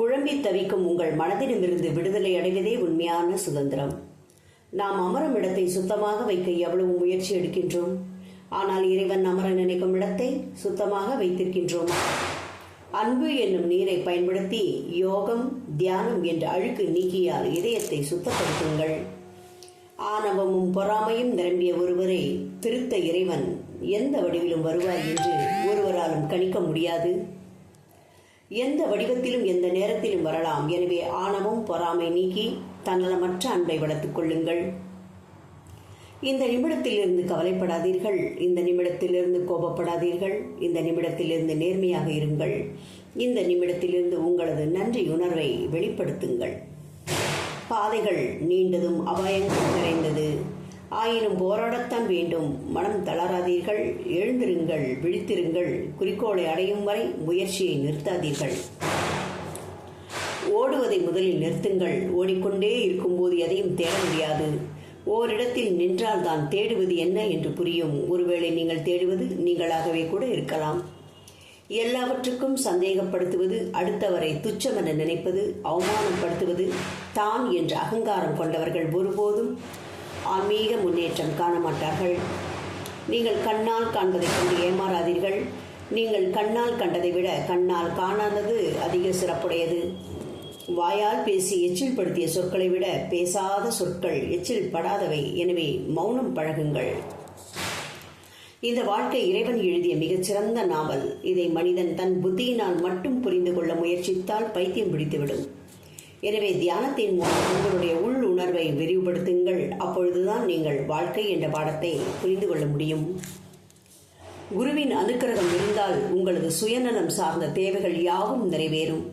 குழம்பி தவிக்கும் உங்கள் மனதிடமிருந்து விடுதலை அடைவதே உண்மையான சுதந்திரம். நாம் அமரும் இடத்தை சுத்தமாக வைக்க எவ்வளவு முயற்சி எடுக்கின்றோம். ஆனால் இறைவன் அமர நினைக்கும் இடத்தை சுத்தமாக வைத்திருக்கின்றோமா? அன்பு என்னும் நீரை பயன்படுத்தி யோகம், தியானம் என்ற அழுக்கு நீக்கியால் இதயத்தை சுத்தப்படுத்துங்கள். ஆணவமும் பொறாமையும் நிரம்பிய ஒருவரை திருத்த இறைவன் எந்த வடிவிலும் வருவார் என்று ஒருவராலும் கணிக்க முடியாது. எந்த வடிவத்திலும் எந்த நேரத்திலும் வரலாம். எனவே ஆணவம் பொறாமை நீக்கி தன்னலமற்ற அன்பை வளர்த்துக் கொள்ளுங்கள். இந்த நிமிடத்திலிருந்து கவலைப்படாதீர்கள். இந்த நிமிடத்திலிருந்து கோபப்படாதீர்கள். இந்த நிமிடத்திலிருந்து நேர்மையாக இருங்கள். இந்த நிமிடத்திலிருந்து உங்களது நன்றி உணர்வை வெளிப்படுத்துங்கள். பாதைகள் நீண்டதும் அபாயங்கள் நிறைந்தது. ஆயினும் போராடத்தான் வேண்டும். மனம் தளராதீர்கள். எழுந்திருங்கள், விழித்திருங்கள். குறிக்கோளை அடையும் வரை முயற்சியை நிறுத்தாதீர்கள். ஓடுவதை முதலில் நிறுத்துங்கள். ஓடிக்கொண்டே இருக்கும்போது எதையும் தேட முடியாது. ஓரிடத்தில் நின்றால் தான் தேடுவது என்ன என்று புரியும். ஒருவேளை நீங்கள் தேடுவது நீங்களாகவே கூட இருக்கலாம். எல்லாவற்றுக்கும் சந்தேகப்படுத்துவது, அடுத்தவரை துச்சமென நினைப்பது, அவமானப்படுத்துவது, தான் என்ற அகங்காரம் கொண்டவர்கள் ஒருபோதும் ஆன்மீக முன்னேற்றம் காண மாட்டார்கள். நீங்கள் கண்ணால் காண்பதை கொண்டு ஏமாறாதீர்கள். நீங்கள் கண்ணால் கண்டதை விட கண்ணால் காணாதது அதிக சிறப்புடையது. வாயால் பேசி எச்சில் படுத்திய சொற்களை விட பேசாத சொற்கள் எச்சில் படாதவை. எனவே மௌனம் பழகுங்கள். இந்த வாழ்க்கை இறைவன் எழுதிய மிகச்சிறந்த நாவல். இதை மனிதன் தன் புத்தியினால் மட்டும் புரிந்து கொள்ள முயற்சித்தால் பைத்தியம் பிடித்துவிடும். எனவே தியானத்தின் மூலம் உங்களுடைய உள் உணர்வை விரிவுபடுத்துங்கள். அப்பொழுதுதான் நீங்கள் வாழ்க்கை என்ற பாடத்தை புரிந்து கொள்ள முடியும். குருவின் அனுக்கிரகம் இருந்தால் உங்களது சுயநலம் சார்ந்த தேவைகள் யாவும் நிறைவேறும்.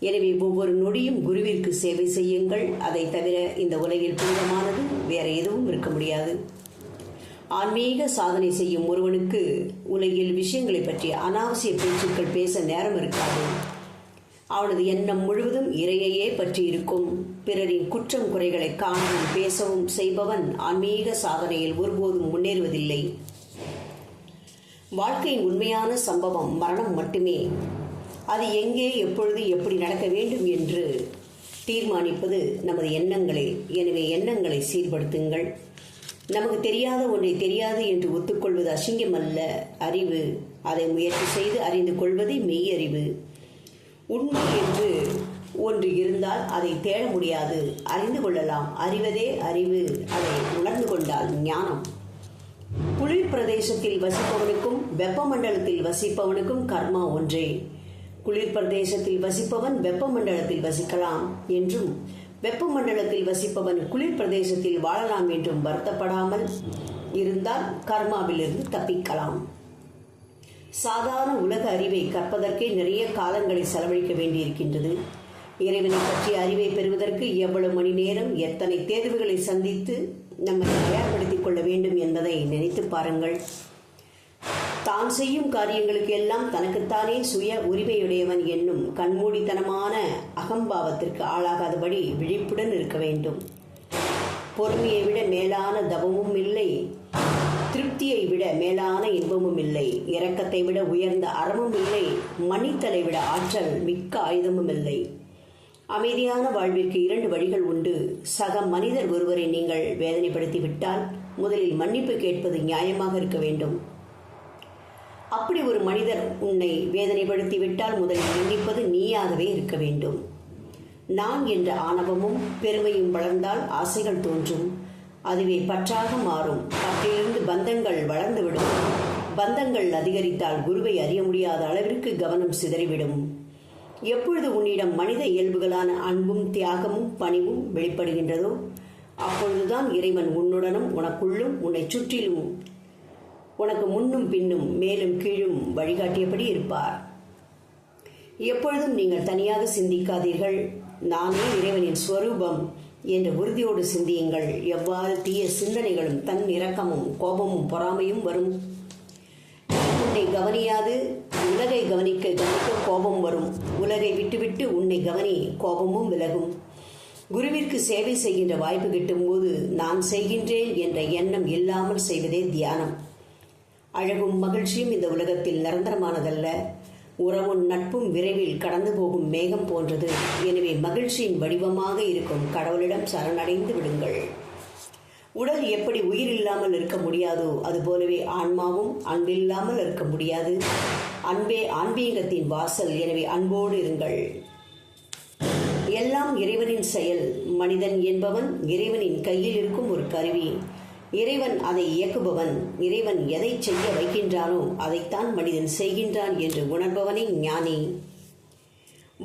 எனவே ஒவ்வொரு நொடியும் குருவிற்கு சேவை செய்யுங்கள். அதை தவிர இந்த உலகில் புனிதமானது வேற எதுவும் இருக்க முடியாது. ஆன்மீக சாதனை செய்யும் ஒருவனுக்கு உலகில் விஷயங்களை பற்றிய அனாவசிய பேச்சுக்கள் பேச நேரம் இருக்காது. அவனது எண்ணம் முழுவதும் இறையையே பற்றி இருக்கும். பிறரின் குற்றம் குறைகளை காணவும் பேசவும் செய்பவன் ஆன்மீக சாதனையில் ஒருபோதும் முன்னேறுவதில்லை. வாழ்க்கையின் உண்மையான சம்பவம் மரணம் மட்டுமே. அது எங்கே, எப்பொழுது, எப்படி நடக்க வேண்டும் என்று தீர்மானிப்பது நமது எண்ணங்களே. எனவே எண்ணங்களை சீர்படுத்துங்கள். நமக்கு தெரியாத ஒன்றை தெரியாது என்று ஒத்துக்கொள்வது அசிங்கம் அல்ல, அறிவு. அதை முயற்சி செய்து அறிந்து கொள்வதே மெய்யறிவு. உண்மை என்று ஒன்று இருந்தால் அதை தேட முடியாது, அறிந்து கொள்ளலாம். அறிவதே அறிவு. அதை உணர்ந்து கொண்டால் ஞானம். குளிர் பிரதேசத்தில் வசிப்பவனுக்கும் வெப்பமண்டலத்தில் வசிப்பவனுக்கும் கர்மா ஒன்றே. குளிர் பிரதேசத்தில் வசிப்பவன் வெப்பமண்டலத்தில் வசிக்கலாம் என்றும், வெப்பமண்டலத்தில் வசிப்பவன் குளிர் பிரதேசத்தில் வாழலாம் என்றும் வருத்தப்படாமல் இருந்தால் கர்மாவிலிருந்து தப்பிக்கலாம். சாதாரண உலக அறிவை கற்பதற்கே நிறைய காலங்களை செலவழிக்க வேண்டியிருக்கின்றது. இறைவனை பற்றிய அறிவை பெறுவதற்கு எவ்வளவு மணி நேரம், எத்தனை தேர்வுகளை சந்தித்து நம்மை தயார்படுத்திக் கொள்ள வேண்டும் என்பதை நினைத்து பாருங்கள். தான் செய்யும் காரியங்களுக்கு எல்லாம் தனக்குத்தானே சுய உரிமையுடையவன் என்னும் கண்மூடித்தனமான அகம்பாவத்திற்கு ஆளாகாதபடி விழிப்புடன் இருக்க வேண்டும். பொறுமையை விட மேலான தவமும் இல்லை, திருப்தியை விட மேலான இன்பமும் இல்லை, இரக்கத்தை விட உயர்ந்த அறமும் இல்லை, மன்னித்தலை விட ஆற்றல் மிக்க ஆயுதமும் இல்லை. அமைதியான வாழ்விற்கு 2 வழிகள் உண்டு. சக மனிதர் ஒருவரை நீங்கள் வேதனைப்படுத்தி விட்டால் முதலில் மன்னிப்பு கேட்பது நியாயமாக இருக்க வேண்டும். அப்படி ஒரு மனிதர் உன்னை வேதனைப்படுத்தி விட்டால் முதலில் மன்னிப்பது நீயாகவே இருக்க வேண்டும். நான் என்ற ஆணவமும் பெருமையும் வளர்ந்தால் ஆசைகள் தோன்றும். அதுவே பற்றாக மாறும். பற்றிலிருந்து பந்தங்கள் வளர்ந்துவிடும். பந்தங்கள் அதிகரித்தால் குருவை அறிய முடியாத அளவிற்கு கவனம் சிதறிவிடும். எப்பொழுது உன்னிடம் மனித இயல்புகளான அன்பும் தியாகமும் பணிவும் வெளிப்படுகின்றதோ அப்பொழுதுதான் இறைவன் உன்னுடனும் உனக்குள்ளும் உன்னை சுற்றிலும் உனக்கு முன்னும் பின்னும் மேலும் கீழும் வழிகாட்டியபடி இருப்பார். எப்பொழுதும் நீங்கள் தனியாக சிந்திக்காதீர்கள். நானே இறைவனின் ஸ்வரூபம் என்ற உறுதியோடு சிந்தியுங்கள். எவ்வாறு தீய சிந்தனைகளும் தன் இரக்கமும் கோபமும் பொறாமையும் வரும். உன்னை கவனியாது உலகை கவனிக்க கோபம் வரும். உலகை விட்டுவிட்டு உன்னை கவனி, கோபமும் விலகும். குருவிற்கு சேவை செய்கின்ற வாய்ப்பு கிட்டும் போது நான் செய்கின்றேன் என்ற எண்ணம் இல்லாமல் செய்வதே தியானம். அழகும் மகிழ்ச்சியும் இந்த உலகத்தில் நிரந்தரமானதல்ல. உறவும் நட்பும் விரைவில் கடந்து போகும் மேகம் போன்றது. எனவே மகிழ்ச்சியின் வடிவமாக இருக்கும் கடவுளிடம் சரணடைந்து விடுங்கள். உடல் எப்படி உயிர் இல்லாமல் இருக்க முடியாதோ அதுபோலவே ஆன்மாவும் அன்பில்லாமல் இருக்க முடியாது. அன்பே ஆன்மீகத்தின் வாசல். எனவே அன்போடு இருங்கள். எல்லாம் இறைவனின் செயல். மனிதன் என்பவன் இறைவனின் கையில் இருக்கும் ஒரு கருவி. இறைவன் அதை இயக்குபவன். இறைவன் எதை செய்ய வைக்கின்றானோ அதைத்தான் மனிதன் செய்கின்றான் என்று உணர்பவனே ஞானி.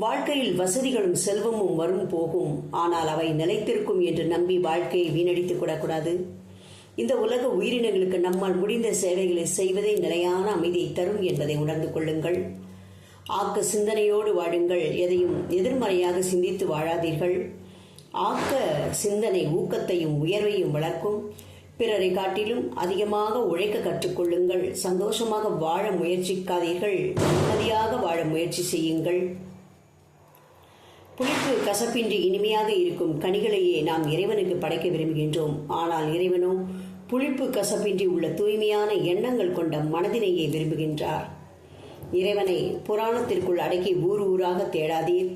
வாழ்க்கையில் வசதிகளும் செல்வமும் வரும் போகும். ஆனால் அவை நிலைத்திருக்கும் என்று நம்பி வாழ்க்கையை வீணடித்துக் கொள்ளக்கூடாது. இந்த உலக உயிரினங்களுக்கு நம்மால் முடிந்த சேவைகளை செய்வதே நிலையான அமைதியை தரும் என்பதை உணர்ந்து கொள்ளுங்கள். ஆக்க சிந்தனையோடு வாழுங்கள். எதையும் எதிர்மறையாக சிந்தித்து வாழாதீர்கள். ஆக்க சிந்தனை ஊக்கத்தையும் உயர்வையும் வளர்க்கும். பிறரை காட்டிலும் அதிகமாக உழைக்க கற்றுக்கொள்ளுங்கள். சந்தோஷமாக வாழ முயற்சிக்காதீர்கள். நிம்மதியாக வாழ முயற்சி செய்யுங்கள். புளிப்பு கசப்பின்றி இனிமையாக இருக்கும் கனிகளையே நாம் இறைவனுக்கு படைக்க விரும்புகின்றோம். ஆனால் இறைவனோ புளிப்பு கசப்பின்றி உள்ள தூய்மையான எண்ணங்கள் கொண்ட மனதினையே விரும்புகின்றார். இறைவனை புராணத்திற்குள் அடக்கி ஊர் ஊராக தேடாதீர்.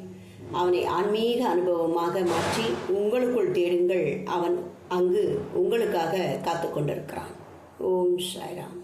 அவனை ஆன்மீக அனுபவமாக மாற்றி உங்களுக்குள் தேடுங்கள். அவன் அங்கு உங்களுக்காக காத்து கொண்டிருக்கிறான். ஓம் சாய்ராம்.